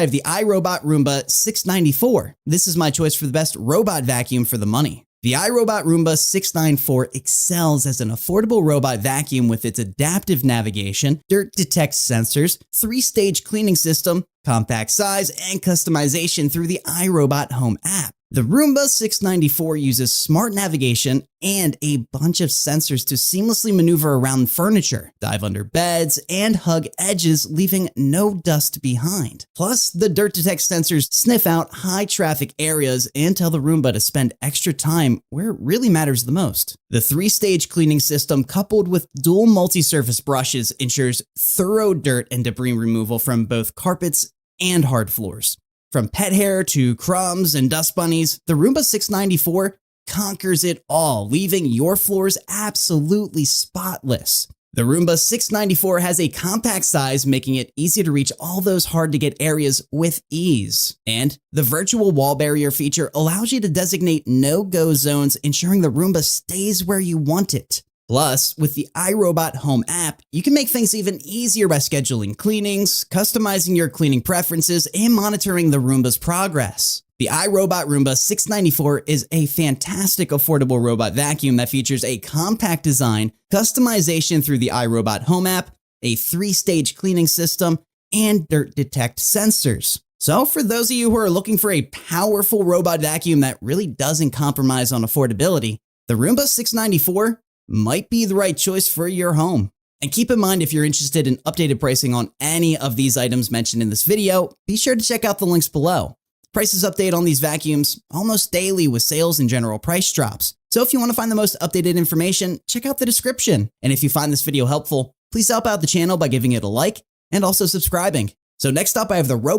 I have the iRobot Roomba 694. This is my choice for the best robot vacuum for the money. The iRobot Roomba 694 excels as an affordable robot vacuum with its adaptive navigation, dirt detect sensors, 3-stage cleaning system, compact size, and customization through the iRobot Home app. The Roomba 694 uses smart navigation and a bunch of sensors to seamlessly maneuver around furniture, dive under beds, and hug edges, leaving no dust behind. Plus, the dirt detect sensors sniff out high traffic areas and tell the Roomba to spend extra time where it really matters the most. The 3-stage cleaning system, coupled with dual multi-surface brushes, ensures thorough dirt and debris removal from both carpets and hard floors. From pet hair to crumbs and dust bunnies, the Roomba 694 conquers it all, leaving your floors absolutely spotless. The Roomba 694 has a compact size, making it easy to reach all those hard-to-get areas with ease. And the virtual wall barrier feature allows you to designate no-go zones, ensuring the Roomba stays where you want it. Plus, with the iRobot Home app, you can make things even easier by scheduling cleanings, customizing your cleaning preferences, and monitoring the Roomba's progress. The iRobot Roomba 694 is a fantastic affordable robot vacuum that features a compact design, customization through the iRobot Home app, a 3-stage cleaning system, and dirt detect sensors. So for those of you who are looking for a powerful robot vacuum that really doesn't compromise on affordability, the Roomba 694 might be the right choice for your home. And keep in mind, if you're interested in updated pricing on any of these items mentioned in this video, be sure to check out the links below. Prices update on these vacuums almost daily with sales and general price drops. So if you want to find the most updated information, check out the description. And if you find this video helpful, please help out the channel by giving it a like and also subscribing. So next up, I have the Roomba